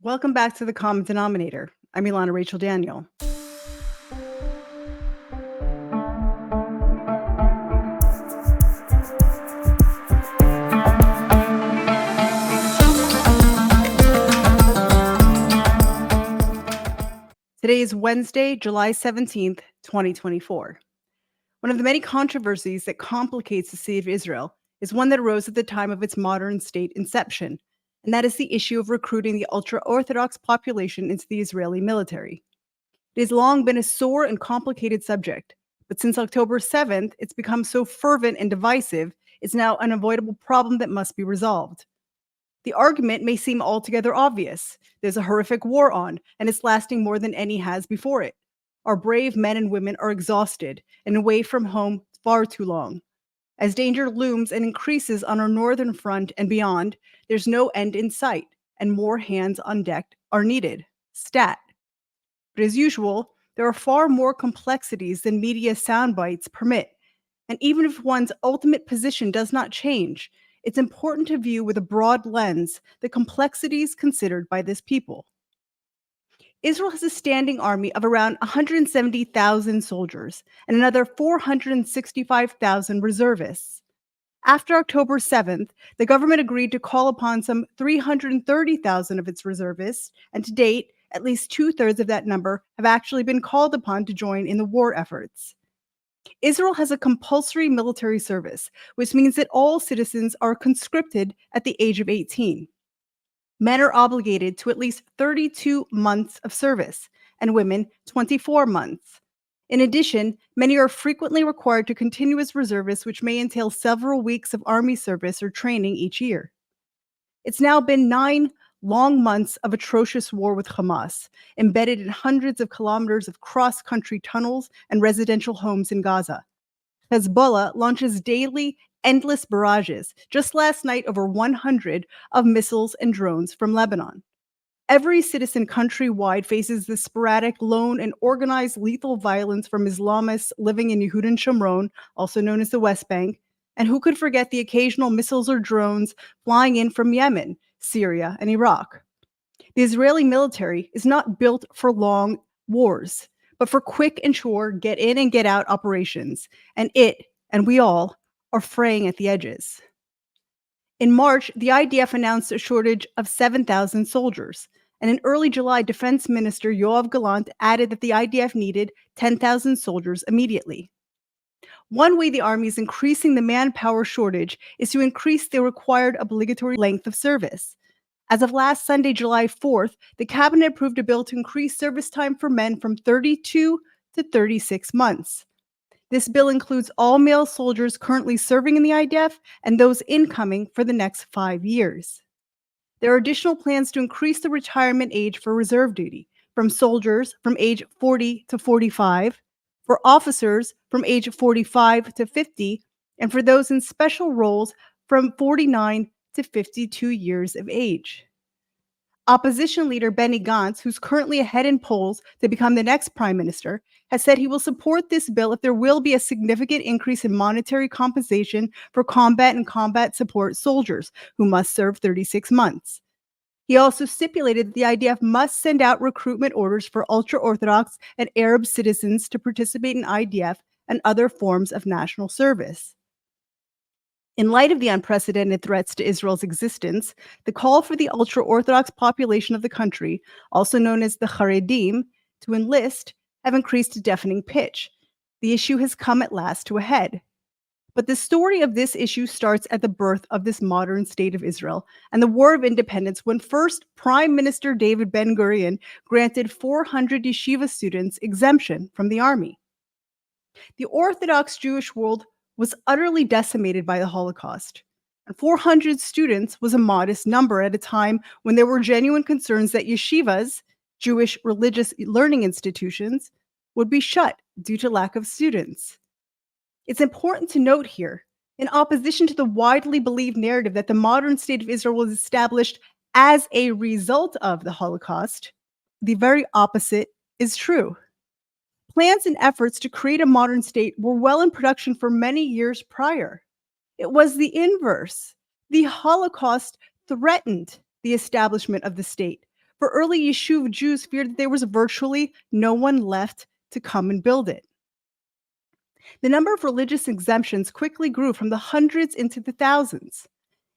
Welcome back to the Common Denominator. I'm Ilana Rachel Daniel. Today is Wednesday, July 17th, 2024. One of the many controversies that complicates the state of Israel is one that arose at the time of its modern state inception, and that is the issue of recruiting the ultra-Orthodox population into the Israeli military. It has long been a sore and complicated subject, but since October 7th, it's become so fervent and divisive, it's now an unavoidable problem that must be resolved. The argument may seem altogether obvious. There's a horrific war on, and it's lasting more than any has before it. Our brave men and women are exhausted and away from home far too long. As danger looms and increases on our northern front and beyond, there's no end in sight, and more hands on deck are needed. Stat. But as usual, there are far more complexities than media sound bites permit. And even if one's ultimate position does not change, it's important to view with a broad lens the complexities considered by this people. Israel has a standing army of around 170,000 soldiers and another 465,000 reservists. After October 7th, the government agreed to call upon some 330,000 of its reservists, and to date, at least two-thirds of that number have actually been called upon to join in the war efforts. Israel has a compulsory military service, which means that all citizens are conscripted at the age of 18. Men are obligated to at least 32 months of service, and women 24 months. In addition, many are frequently required to continue as reservists, which may entail several weeks of army service or training each year. It's now been 9 long months of atrocious war with Hamas, embedded in hundreds of kilometers of cross-country tunnels and residential homes in Gaza. Hezbollah launches daily, endless barrages, just last night over 100 of missiles and drones from Lebanon. Every citizen countrywide faces the sporadic, lone, and organized lethal violence from Islamists living in Yehud and Shomron, also known as the West Bank, and who could forget the occasional missiles or drones flying in from Yemen, Syria, and Iraq. The Israeli military is not built for long wars, but for quick and sure get in and get out operations, and it, and we all, are fraying at the edges. In March, the IDF announced a shortage of 7,000 soldiers, and in early July, Defense Minister Yoav Gallant added that the IDF needed 10,000 soldiers immediately. One way the Army is increasing the manpower shortage is to increase the required obligatory length of service. As of last Sunday, July 4th, the cabinet approved a bill to increase service time for men from 32 to 36 months. This bill includes all male soldiers currently serving in the IDF and those incoming for the next 5 years. There are additional plans to increase the retirement age for reserve duty from soldiers from age 40 to 45, for officers from age 45 to 50, and for those in special roles from 49 to 52 years of age. Opposition leader Benny Gantz, who's currently ahead in polls to become the next prime minister, has said he will support this bill if there will be a significant increase in monetary compensation for combat and combat support soldiers who must serve 36 months. He also stipulated that the IDF must send out recruitment orders for ultra-Orthodox and Arab citizens to participate in IDF and other forms of national service. In light of the unprecedented threats to Israel's existence, the call for the ultra-Orthodox population of the country, also known as the Haredim, to enlist have increased to deafening pitch. The issue has come at last to a head. But the story of this issue starts at the birth of this modern state of Israel and the War of Independence, when first Prime Minister David Ben-Gurion granted 400 yeshiva students exemption from the army. The Orthodox Jewish world was utterly decimated by the Holocaust, and 400 students was a modest number at a time when there were genuine concerns that yeshivas, Jewish religious learning institutions, would be shut due to lack of students. It's important to note here, in opposition to the widely believed narrative that the modern state of Israel was established as a result of the Holocaust, the very opposite is true. Plans and efforts to create a modern state were well in production for many years prior. It was the inverse. The Holocaust threatened the establishment of the state, for early Yishuv Jews feared that there was virtually no one left to come and build it. The number of religious exemptions quickly grew from the hundreds into the thousands.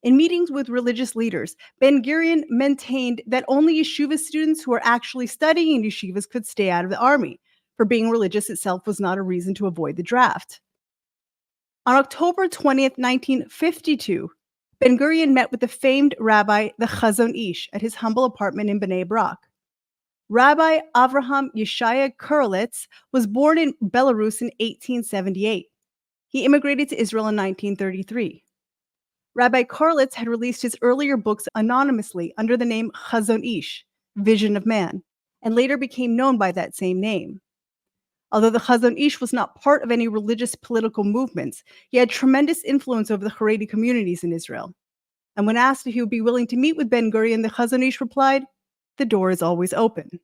In meetings with religious leaders, Ben-Gurion maintained that only yeshiva students who were actually studying in yeshivas could stay out of the army, for being religious itself was not a reason to avoid the draft. On October 20th, 1952, Ben-Gurion met with the famed rabbi, the Chazon Ish, at his humble apartment in Bnei Brak. Rabbi Avraham Yeshaya Kurelitz was born in Belarus in 1878. He immigrated to Israel in 1933. Rabbi Kurelitz had released his earlier books anonymously under the name Chazon Ish, Vision of Man, and later became known by that same name. Although the Chazon Ish was not part of any religious political movements, he had tremendous influence over the Haredi communities in Israel. And when asked if he would be willing to meet with Ben-Gurion, the Chazon Ish replied, "The door is always open."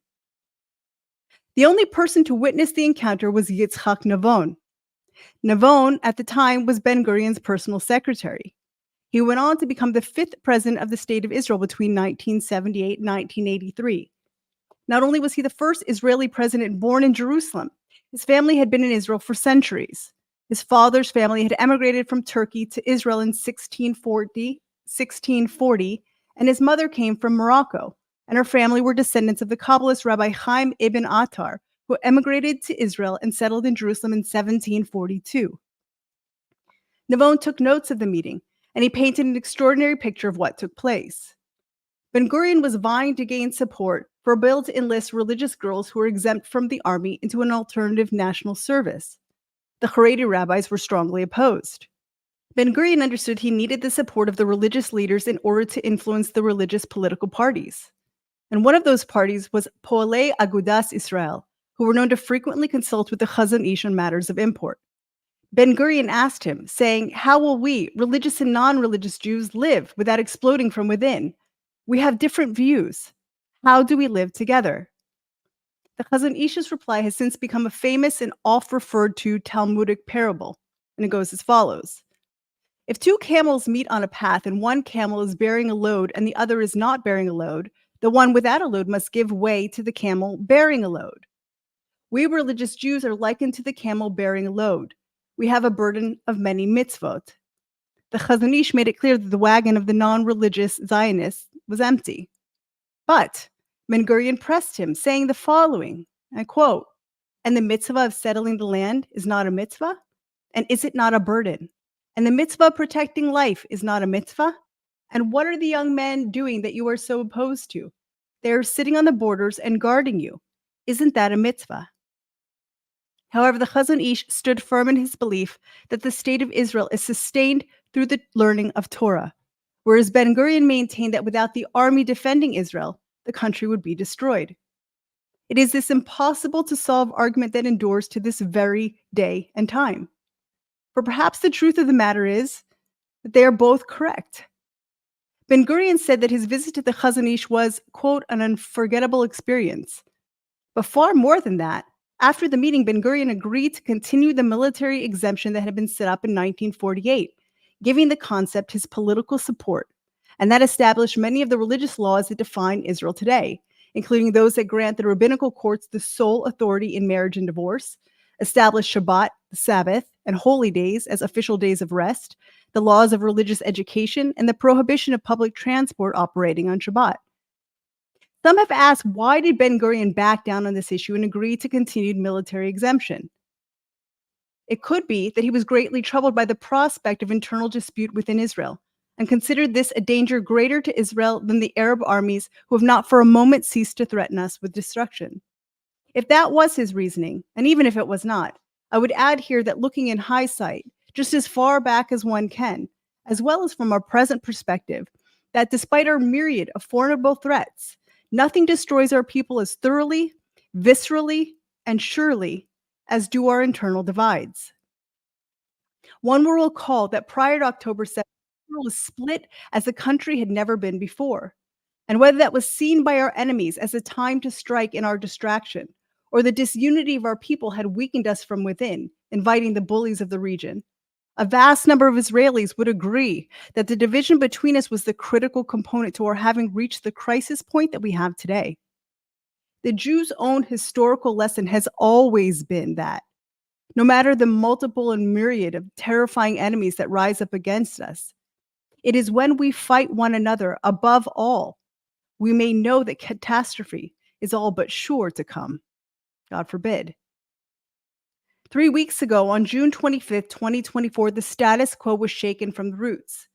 The only person to witness the encounter was Yitzhak Navon. Navon, at the time, was Ben-Gurion's personal secretary. He went on to become the 5th president of the State of Israel between 1978 and 1983. Not only was he the first Israeli president born in Jerusalem, his family had been in Israel for centuries. His father's family had emigrated from Turkey to Israel in 1640, and his mother came from Morocco, and her family were descendants of the Kabbalist Rabbi Chaim ibn Attar, who emigrated to Israel and settled in Jerusalem in 1742. Navon took notes of the meeting, and he painted an extraordinary picture of what took place. Ben-Gurion was vying to gain support for a bill to enlist religious girls who were exempt from the army into an alternative national service. The Haredi rabbis were strongly opposed. Ben-Gurion understood he needed the support of the religious leaders in order to influence the religious political parties. And one of those parties was Poalei Agudas Israel, who were known to frequently consult with the Chazon Ish on matters of import. Ben-Gurion asked him, saying, "How will we, religious and non-religious Jews, live without exploding from within? We have different views. How do we live together?" The Chazon Ish's reply has since become a famous and oft-referred to Talmudic parable, and it goes as follows. If two camels meet on a path and one camel is bearing a load and the other is not bearing a load, the one without a load must give way to the camel bearing a load. We religious Jews are likened to the camel bearing a load. We have a burden of many mitzvot. The Chazon Ish made it clear that the wagon of the non-religious Zionists was empty. But Ben-Gurion pressed him, saying the following, I quote, "And the mitzvah of settling the land is not a mitzvah? And is it not a burden? And the mitzvah of protecting life is not a mitzvah? And what are the young men doing that you are so opposed to? They are sitting on the borders and guarding you. Isn't that a mitzvah?" However, the Chazon Ish stood firm in his belief that the state of Israel is sustained through the learning of Torah, whereas Ben-Gurion maintained that without the army defending Israel, the country would be destroyed. It is this impossible to solve argument that endures to this very day and time. For perhaps the truth of the matter is that they are both correct. Ben-Gurion said that his visit to the Chazon Ish was, quote, "an unforgettable experience." But far more than that, after the meeting, Ben-Gurion agreed to continue the military exemption that had been set up in 1948, giving the concept his political support, and that established many of the religious laws that define Israel today, including those that grant the rabbinical courts the sole authority in marriage and divorce, establish Shabbat, the Sabbath, and holy days as official days of rest, the laws of religious education, and the prohibition of public transport operating on Shabbat. Some have asked, why did Ben-Gurion back down on this issue and agree to continued military exemption? It could be that he was greatly troubled by the prospect of internal dispute within Israel and considered this a danger greater to Israel than the Arab armies who have not for a moment ceased to threaten us with destruction. If that was his reasoning, and even if it was not, I would add here that looking in hindsight, just as far back as one can, as well as from our present perspective, that despite our myriad of formidable threats, nothing destroys our people as thoroughly, viscerally, and surely as do our internal divides. One will recall that prior to October 7th, Israel was split as the country had never been before. And whether that was seen by our enemies as a time to strike in our distraction, or the disunity of our people had weakened us from within, inviting the bullies of the region, A vast number of Israelis would agree that the division between us was the critical component to our having reached the crisis point that we have today. The Jews' own historical lesson has always been that no matter the multiple and myriad of terrifying enemies that rise up against us, it is when we fight one another above all, we may know that catastrophe is all but sure to come. God forbid. 3 weeks ago, on June 25th, 2024, the status quo was shaken from the roots.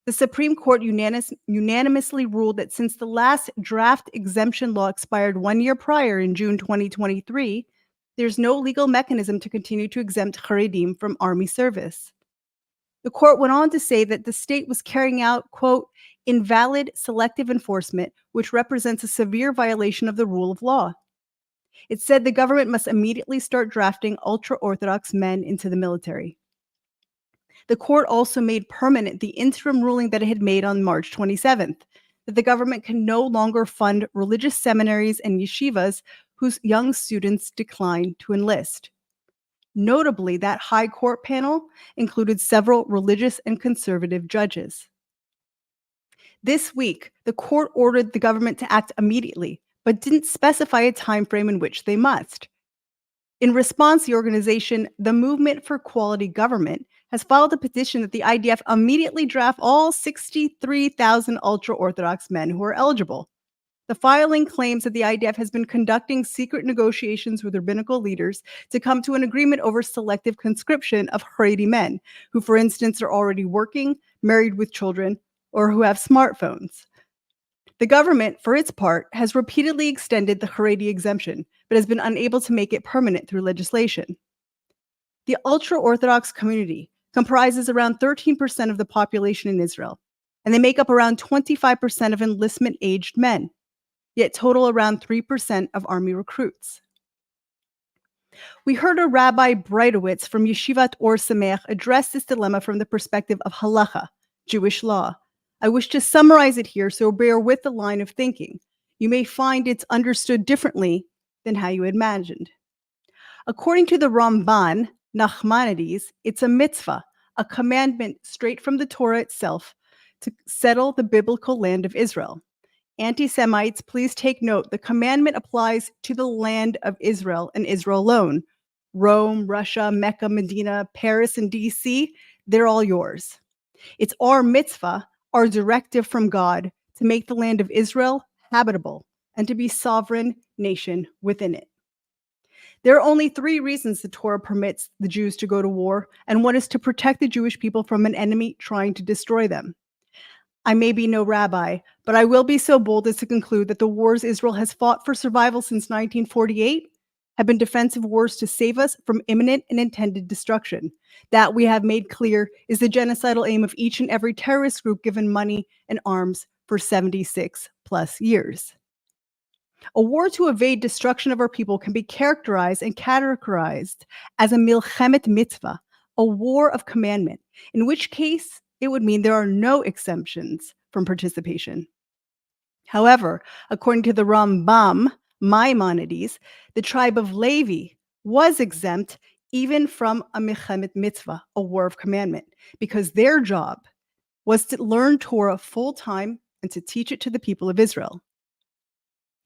The Supreme Court unanimously ruled that since the last draft exemption law expired 1 year prior in June 2023, there's no legal mechanism to continue to exempt Haredim from army service. The court went on to say that the state was carrying out, quote, invalid selective enforcement, which represents a severe violation of the rule of law. It said the government must immediately start drafting ultra-Orthodox men into the military. The court also made permanent the interim ruling that it had made on March 27th, that the government can no longer fund religious seminaries and yeshivas whose young students decline to enlist. Notably, that high court panel included several religious and conservative judges. This week, the court ordered the government to act immediately, but didn't specify a time frame in which they must. In response, the organization, the Movement for Quality Government, has filed a petition that the IDF immediately draft all 63,000 ultra-Orthodox men who are eligible. The filing claims that the IDF has been conducting secret negotiations with rabbinical leaders to come to an agreement over selective conscription of Haredi men, who, for instance, are already working, married with children, or who have smartphones. The government, for its part, has repeatedly extended the Haredi exemption, but has been unable to make it permanent through legislation. The ultra-Orthodox community comprises around 13% of the population in Israel, and they make up around 25% of enlistment-aged men, yet total around 3% of army recruits. We heard a Rabbi Breitowitz from Yeshivat Or Sameach address this dilemma from the perspective of halacha, Jewish law. I wish to summarize it here, so bear with the line of thinking. You may find it's understood differently than how you imagined. According to the Ramban, Nachmanides, it's a mitzvah, a commandment straight from the Torah itself, to settle the biblical land of Israel. Anti-Semites, please take note, the commandment applies to the land of Israel and Israel alone. Rome, Russia, Mecca, Medina, Paris, and DC, they're all yours. It's our mitzvah, our directive from God, to make the land of Israel habitable and to be sovereign nation within it. There are only 3 reasons the Torah permits the Jews to go to war, and one is to protect the Jewish people from an enemy trying to destroy them. I may be no rabbi, but I will be so bold as to conclude that the wars Israel has fought for survival since 1948 have been defensive wars to save us from imminent and intended destruction. That, we have made clear, is the genocidal aim of each and every terrorist group given money and arms for 76 plus years. A war to evade destruction of our people can be characterized and categorized as a milchemet mitzvah, a war of commandment, in which case it would mean there are no exemptions from participation. However, according to the Rambam, Maimonides, the tribe of Levi was exempt even from a milchemet mitzvah, a war of commandment, because their job was to learn Torah full-time and to teach it to the people of Israel.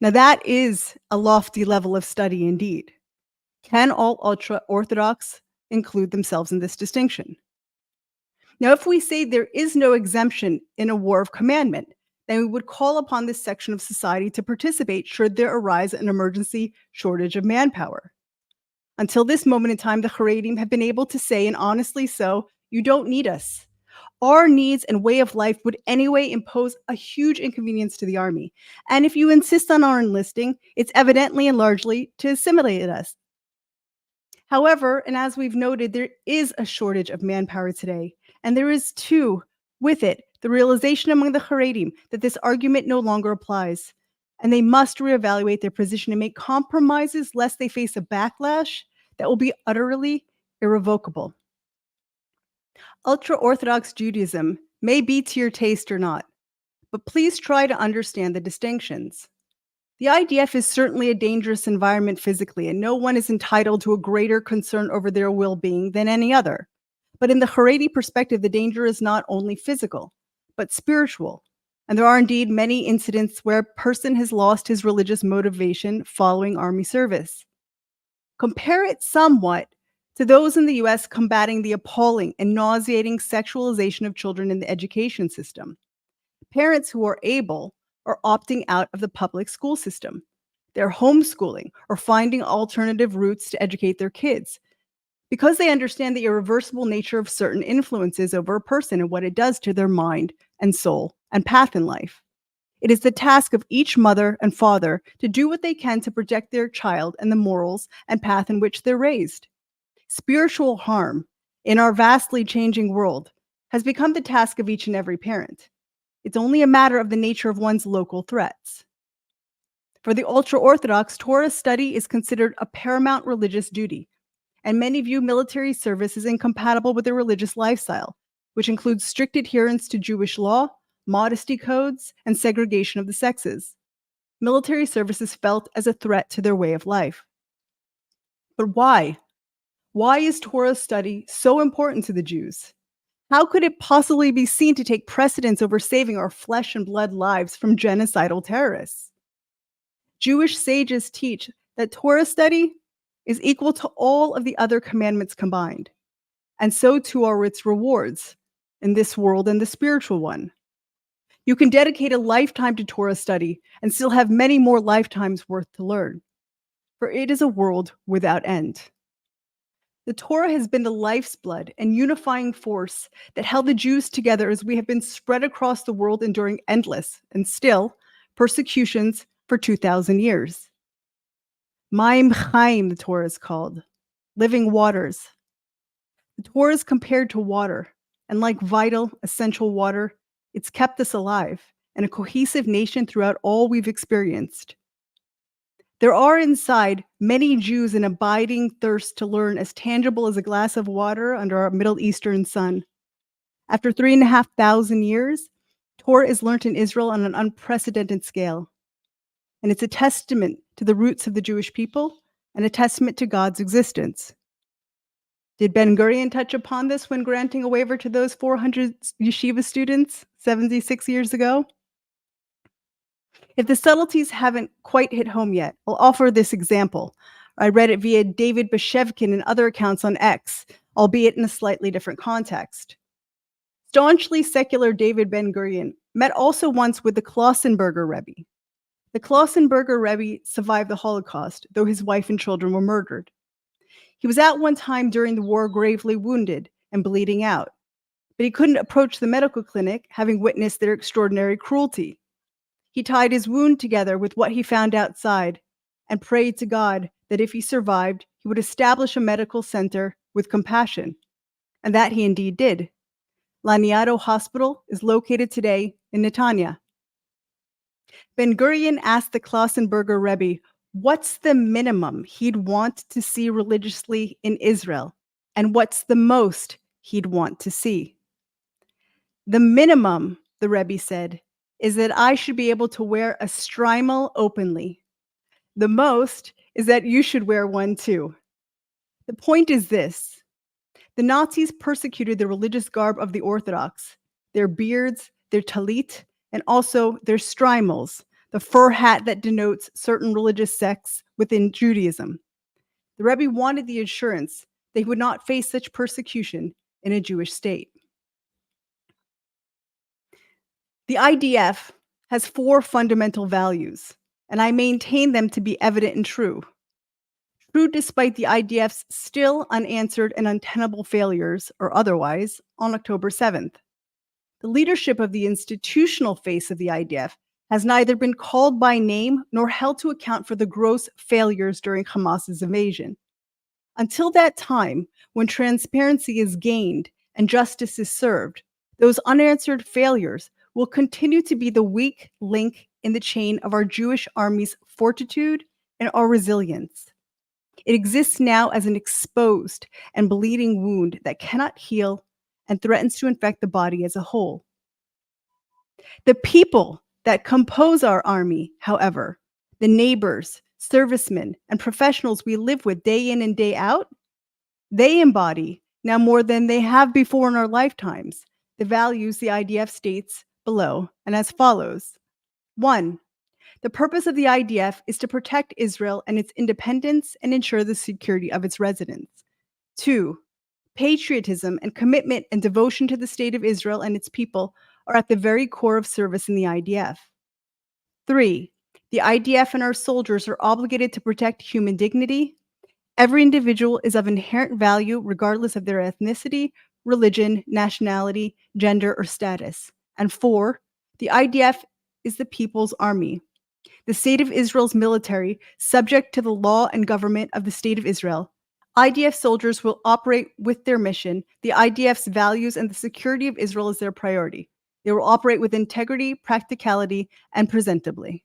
Now that is a lofty level of study indeed. Can all ultra-Orthodox include themselves in this distinction? Now, if we say there is no exemption in a war of commandment, then we would call upon this section of society to participate should there arise an emergency shortage of manpower. Until this moment in time, the Haredim have been able to say, and honestly so, you don't need us. Our needs and way of life would anyway impose a huge inconvenience to the army. And if you insist on our enlisting, it's evidently and largely to assimilate us. However, and as we've noted, there is a shortage of manpower today. And there is too, with it, the realization among the Haredim that this argument no longer applies. And they must reevaluate their position and make compromises lest they face a backlash that will be utterly irrevocable. Ultra-Orthodox Judaism may be to your taste or not, but please try to understand the distinctions. The IDF is certainly a dangerous environment physically, and no one is entitled to a greater concern over their well-being than any other. But in the Haredi perspective, the danger is not only physical, but spiritual. And there are indeed many incidents where a person has lost his religious motivation following army service. Compare it somewhat to those in the US combating the appalling and nauseating sexualization of children in the education system. Parents who are able are opting out of the public school system. They're homeschooling or finding alternative routes to educate their kids because they understand the irreversible nature of certain influences over a person and what it does to their mind and soul and path in life. It is the task of each mother and father to do what they can to protect their child and the morals and path in which they're raised. Spiritual harm in our vastly changing world has become the task of each and every parent. It's only a matter of the nature of one's local threats. For the ultra-Orthodox, Torah study is considered a paramount religious duty, and many view military service as incompatible with their religious lifestyle, which includes strict adherence to Jewish law, modesty codes, and segregation of the sexes. Military service is felt as a threat to their way of life. But why? Why is Torah study so important to the Jews? How could it possibly be seen to take precedence over saving our flesh and blood lives from genocidal terrorists? Jewish sages teach that Torah study is equal to all of the other commandments combined, and so too are its rewards in this world and the spiritual one. You can dedicate a lifetime to Torah study and still have many more lifetimes worth to learn, for it is a world without end. The Torah has been the life's blood and unifying force that held the Jews together as we have been spread across the world enduring endless, and still, persecutions for 2,000 years. Maim Chaim, the Torah is called, living waters. The Torah is compared to water, and like vital, essential water, it's kept us alive and a cohesive nation throughout all we've experienced. There are inside many Jews an abiding thirst to learn as tangible as a glass of water under our Middle Eastern sun. After 3,500 years, Torah is learnt in Israel on an unprecedented scale. And it's a testament to the roots of the Jewish people and a testament to God's existence. Did Ben Gurion touch upon this when granting a waiver to those 400 yeshiva students 76 years ago? If the subtleties haven't quite hit home yet, I'll offer this example. I read it via David Bashevkin and other accounts on X, albeit in a slightly different context. Staunchly secular David Ben Gurion met also once with the Klausenberger Rebbe. The Klausenberger Rebbe survived the Holocaust, though his wife and children were murdered. He was at one time during the war gravely wounded and bleeding out, but he couldn't approach the medical clinic, having witnessed their extraordinary cruelty. He tied his wound together with what he found outside and prayed to God that if he survived, he would establish a medical center with compassion. And that he indeed did. Laniado Hospital is located today in Netanya. Ben Gurion asked the Klausenberger Rebbe, what's the minimum he'd want to see religiously in Israel? And what's the most he'd want to see? The minimum, the Rebbe said, is that I should be able to wear a strimal openly. The most is that you should wear one too. The point is this: the Nazis persecuted the religious garb of the Orthodox, their beards, their talit, and also their strimals, the fur hat that denotes certain religious sects within Judaism. The Rebbe wanted the assurance they would not face such persecution in a Jewish state. The IDF has 4 fundamental values, and I maintain them to be evident and true. True despite the IDF's still unanswered and untenable failures, or otherwise, on October 7th. The leadership of the institutional face of the IDF has neither been called by name nor held to account for the gross failures during Hamas's invasion. Until that time, when transparency is gained and justice is served, those unanswered failures will continue to be the weak link in the chain of our Jewish army's fortitude and our resilience. It exists now as an exposed and bleeding wound that cannot heal and threatens to infect the body as a whole. The people that compose our army, however, the neighbors, servicemen, and professionals we live with day in and day out, they embody now more than they have before in our lifetimes. The values the IDF states below and as follows. 1. The purpose of the IDF is to protect Israel and its independence and ensure the security of its residents. 2. Patriotism and commitment and devotion to the state of Israel and its people are at the very core of service in the IDF. 3. The IDF and our soldiers are obligated to protect human dignity. Every individual is of inherent value regardless of their ethnicity, religion, nationality, gender, or status. And 4. The IDF is the people's army. The state of Israel's military, subject to the law and government of the state of Israel. IDF soldiers will operate with their mission, the IDF's values, and the security of Israel is their priority. They will operate with integrity, practicality, and presentably.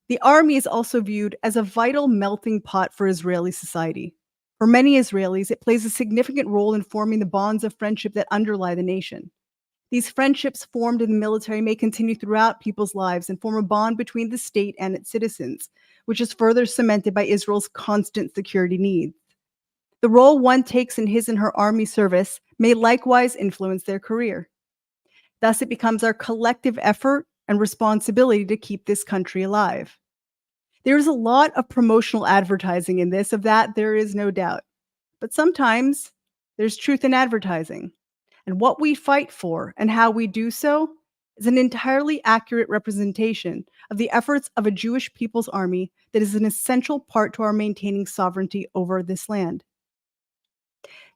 The army is also viewed as a vital melting pot for Israeli society. For many Israelis, it plays a significant role in forming the bonds of friendship that underlie the nation. These friendships formed in the military may continue throughout people's lives and form a bond between the state and its citizens, which is further cemented by Israel's constant security needs. The role one takes in his and her army service may likewise influence their career. Thus, it becomes our collective effort and responsibility to keep this country alive. There is a lot of promotional advertising in this, of that there is no doubt. But sometimes there's truth in advertising. And what we fight for and how we do so is an entirely accurate representation of the efforts of a Jewish people's army that is an essential part to our maintaining sovereignty over this land.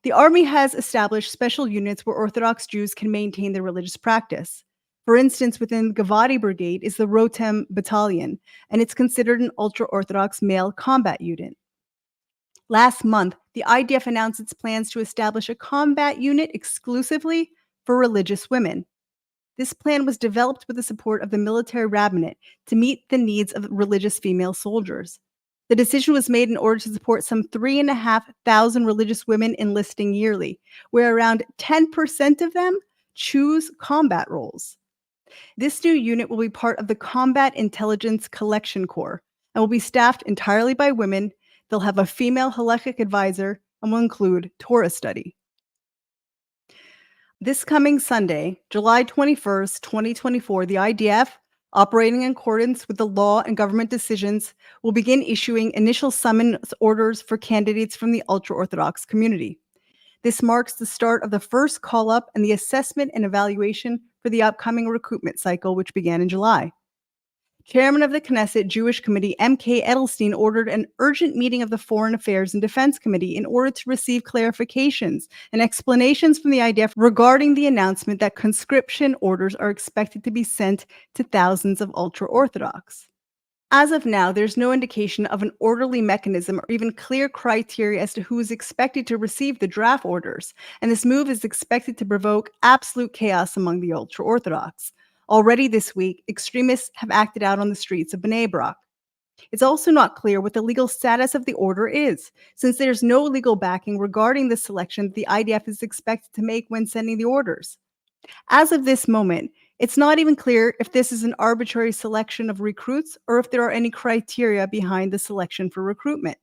The army has established special units where Orthodox Jews can maintain their religious practice. For instance, within Gavati Brigade is the Rotem Battalion, and it's considered an ultra-Orthodox male combat unit. Last month, the IDF announced its plans to establish a combat unit exclusively for religious women. This plan was developed with the support of the military rabbinate to meet the needs of religious female soldiers. The decision was made in order to support some 3,500 religious women enlisting yearly, where around 10% of them choose combat roles. This new unit will be part of the Combat Intelligence Collection Corps and will be staffed entirely by women. They'll have a female halachic advisor and will include Torah study. This coming Sunday, July 21st, 2024, the IDF, operating in accordance with the law and government decisions, will begin issuing initial summons orders for candidates from the ultra-Orthodox community. This marks the start of the first call-up and the assessment and evaluation for the upcoming recruitment cycle, which began in July. Chairman of the Knesset Jewish Committee, M.K. Edelstein, ordered an urgent meeting of the Foreign Affairs and Defense Committee in order to receive clarifications and explanations from the IDF regarding the announcement that conscription orders are expected to be sent to thousands of ultra-Orthodox. As of now, there's no indication of an orderly mechanism or even clear criteria as to who is expected to receive the draft orders, and this move is expected to provoke absolute chaos among the ultra-Orthodox. Already this week, extremists have acted out on the streets of Bnei Brak. It's also not clear what the legal status of the order is, since there's no legal backing regarding the selection that the IDF is expected to make when sending the orders. As of this moment, it's not even clear if this is an arbitrary selection of recruits or if there are any criteria behind the selection for recruitment.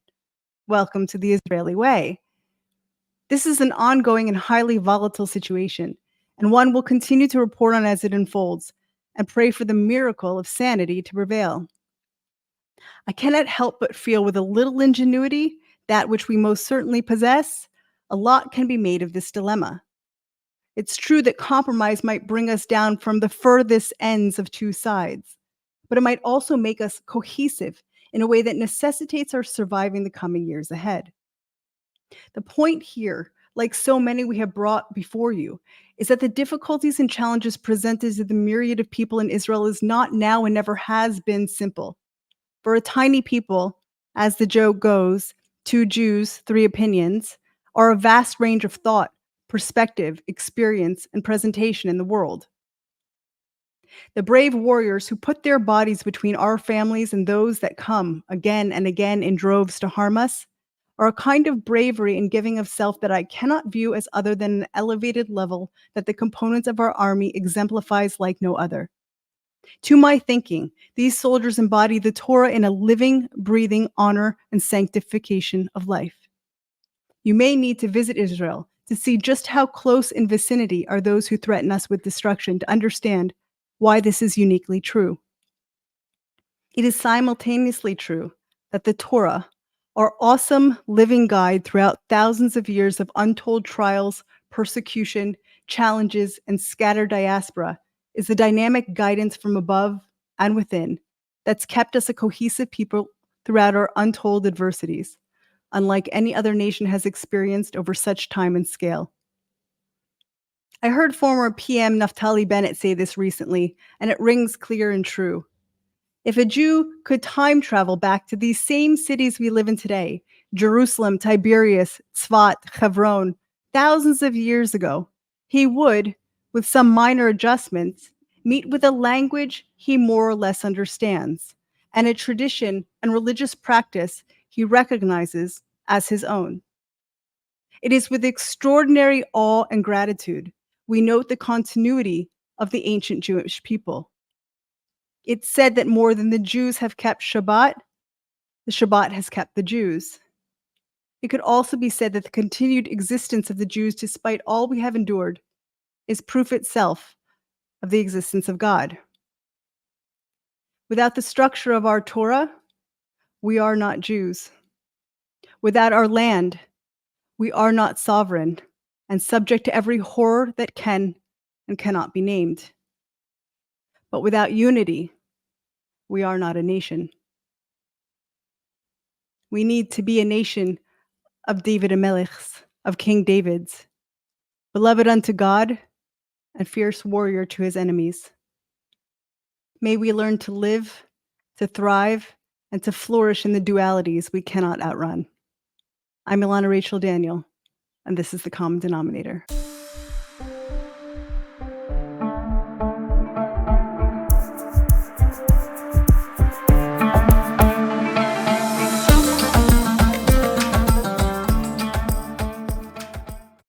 Welcome to the Israeli way. This is an ongoing and highly volatile situation, and one we'll continue to report on as it unfolds and pray for the miracle of sanity to prevail. I cannot help but feel with a little ingenuity, that which we most certainly possess, a lot can be made of this dilemma. It's true that compromise might bring us down from the furthest ends of two sides, but it might also make us cohesive in a way that necessitates our surviving the coming years ahead. The point here, like so many we have brought before you, is that the difficulties and challenges presented to the myriad of people in Israel is not now and never has been simple. For a tiny people, as the joke goes, 2 Jews, 3 opinions, are a vast range of thought, perspective, experience, and presentation in the world. The brave warriors who put their bodies between our families and those that come again and again in droves to harm us are a kind of bravery and giving of self that I cannot view as other than an elevated level that the components of our army exemplifies like no other. To my thinking, these soldiers embody the Torah in a living, breathing honor and sanctification of life. You may need to visit Israel to see just how close in vicinity are those who threaten us with destruction to understand why this is uniquely true. It is simultaneously true that the Torah, our awesome living guide throughout thousands of years of untold trials, persecution, challenges, and scattered diaspora, is the dynamic guidance from above and within that's kept us a cohesive people throughout our untold adversities, unlike any other nation has experienced over such time and scale. I heard former PM Naftali Bennett say this recently, and it rings clear and true. If a Jew could time travel back to these same cities we live in today, Jerusalem, Tiberias, Tzfat, Hebron, thousands of years ago, he would, with some minor adjustments, meet with a language he more or less understands, and a tradition and religious practice he recognizes as his own. It is with extraordinary awe and gratitude we note the continuity of the ancient Jewish people. It's said that more than the Jews have kept Shabbat, the Shabbat has kept the Jews. It could also be said that the continued existence of the Jews, despite all we have endured, is proof itself of the existence of God. Without the structure of our Torah, we are not Jews. Without our land, we are not sovereign and subject to every horror that can and cannot be named. But without unity, we are not a nation. We need to be a nation of David Amelechs, of King David's, beloved unto God and fierce warrior to his enemies. May we learn to live, to thrive, and to flourish in the dualities we cannot outrun. I'm Ilana Rachel Daniel, and this is The Common Denominator.